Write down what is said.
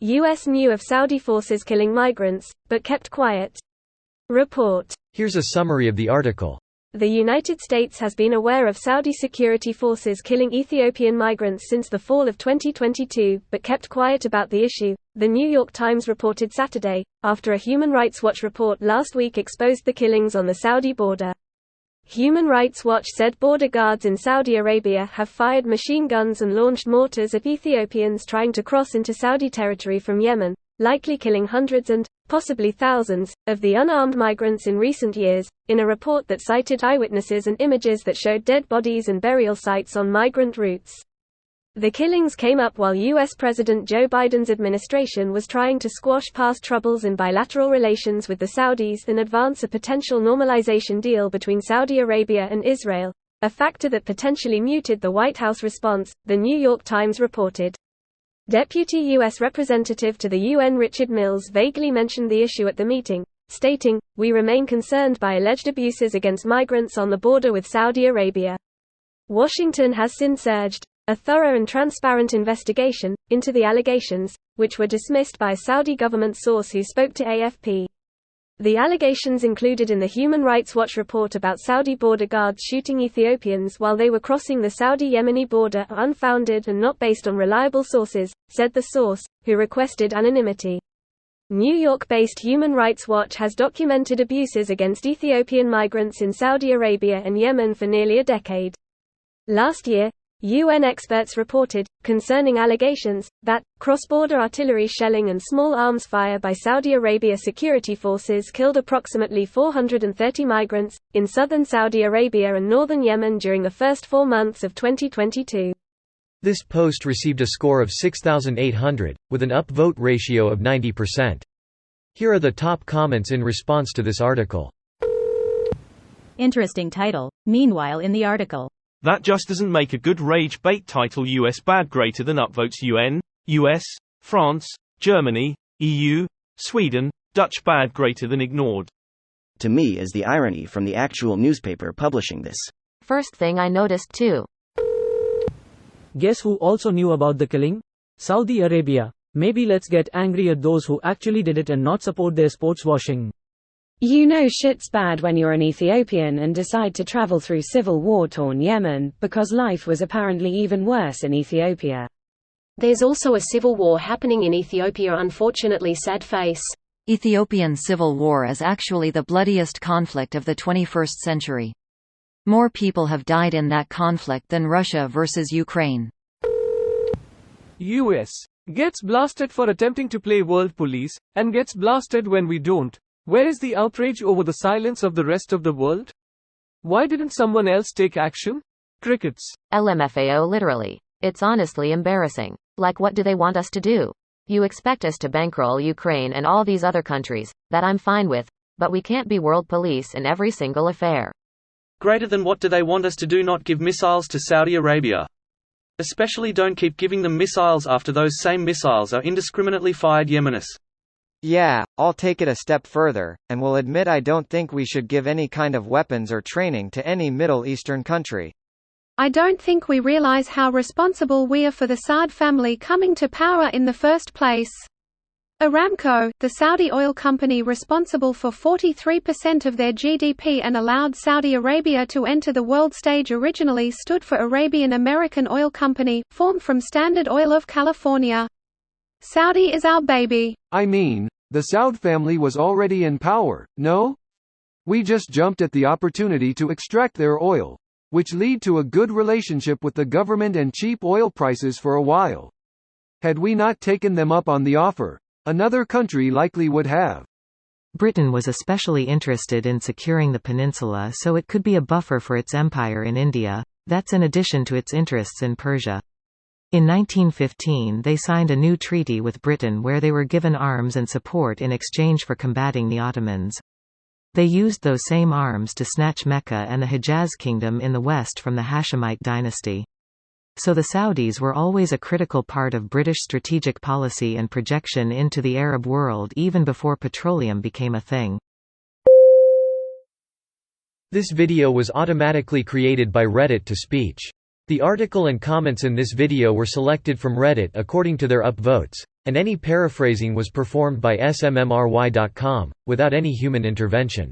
U.S. knew of Saudi forces killing migrants, but kept quiet. Report. Here's a summary of the article. The United States has been aware of Saudi security forces killing Ethiopian migrants since the fall of 2022, but kept quiet about the issue, The New York Times reported Saturday, after a Human Rights Watch report last week exposed the killings on the Saudi border. Human Rights Watch said border guards in Saudi Arabia have fired machine guns and launched mortars at Ethiopians trying to cross into Saudi territory from Yemen, likely killing hundreds and, possibly thousands, of the unarmed migrants in recent years, in a report that cited eyewitnesses and images that showed dead bodies and burial sites on migrant routes. The killings came up while U.S. President Joe Biden's administration was trying to squash past troubles in bilateral relations with the Saudis and advance a potential normalization deal between Saudi Arabia and Israel, a factor that potentially muted the White House response, The New York Times reported. Deputy U.S. Representative to the UN Richard Mills vaguely mentioned the issue at the meeting, stating, "We remain concerned by alleged abuses against migrants on the border with Saudi Arabia." Washington has since urged a thorough and transparent investigation into the allegations, which were dismissed by a Saudi government source who spoke to AFP. The allegations included in the Human Rights Watch report about Saudi border guards shooting Ethiopians while they were crossing the Saudi-Yemeni border are unfounded and not based on reliable sources, said the source, who requested anonymity. New York-based Human Rights Watch has documented abuses against Ethiopian migrants in Saudi Arabia and Yemen for nearly a decade. Last year, UN experts reported, concerning allegations, that cross-border artillery shelling and small arms fire by Saudi Arabia security forces killed approximately 430 migrants, in southern Saudi Arabia and northern Yemen during the first 4 months of 2022. This post received a score of 6,800, with an upvote ratio of 90%. Here are the top comments in response to this article. Interesting title. Meanwhile in the article. That just doesn't make a good rage bait title. US bad greater than upvotes UN, US, France, Germany, EU, Sweden, Dutch bad greater than ignored. To me is the irony from the actual newspaper publishing this. First thing I noticed too. Guess who also knew about the killing? Saudi Arabia. Maybe let's get angry at those who actually did it and not support their sports washing. You know shit's bad when you're an Ethiopian and decide to travel through civil war-torn Yemen, because life was apparently even worse in Ethiopia. There's also a civil war happening in Ethiopia, unfortunately. Sad face. Ethiopian civil war is actually the bloodiest conflict of the 21st century. More people have died in that conflict than Russia versus Ukraine. US gets blasted for attempting to play world police, and gets blasted when we don't. Where is the outrage over the silence of the rest of the world? Why didn't someone else take action? Crickets. LMFAO literally. It's honestly embarrassing. Like, what do they want us to do? You expect us to bankroll Ukraine and all these other countries, that I'm fine with, but we can't be world police in every single affair. Greater than what do they want us to do? Not give missiles to Saudi Arabia. Especially don't keep giving them missiles after those same missiles are indiscriminately fired Yemenis. Yeah, I'll take it a step further, and will admit I don't think we should give any kind of weapons or training to any Middle Eastern country. I don't think we realize how responsible we are for the Saud family coming to power in the first place. Aramco, the Saudi oil company responsible for 43% of their GDP and allowed Saudi Arabia to enter the world stage, originally stood for Arabian American Oil Company, formed from Standard Oil of California. Saudi is our baby. I mean, the Saud family was already in power, no? We just jumped at the opportunity to extract their oil, which lead to a good relationship with the government and cheap oil prices for a while. Had we not taken them up on the offer, another country likely would have. Britain was especially interested in securing the peninsula so it could be a buffer for its empire in India, that's in addition to its interests in Persia. In 1915 they signed a new treaty with Britain where they were given arms and support in exchange for combating the Ottomans. They used those same arms to snatch Mecca and the Hejaz kingdom in the west from the Hashemite dynasty. So the Saudis were always a critical part of British strategic policy and projection into the Arab world even before petroleum became a thing. This video was automatically created by Reddit to speech. The article and comments in this video were selected from Reddit according to their upvotes, and any paraphrasing was performed by smmry.com, without any human intervention.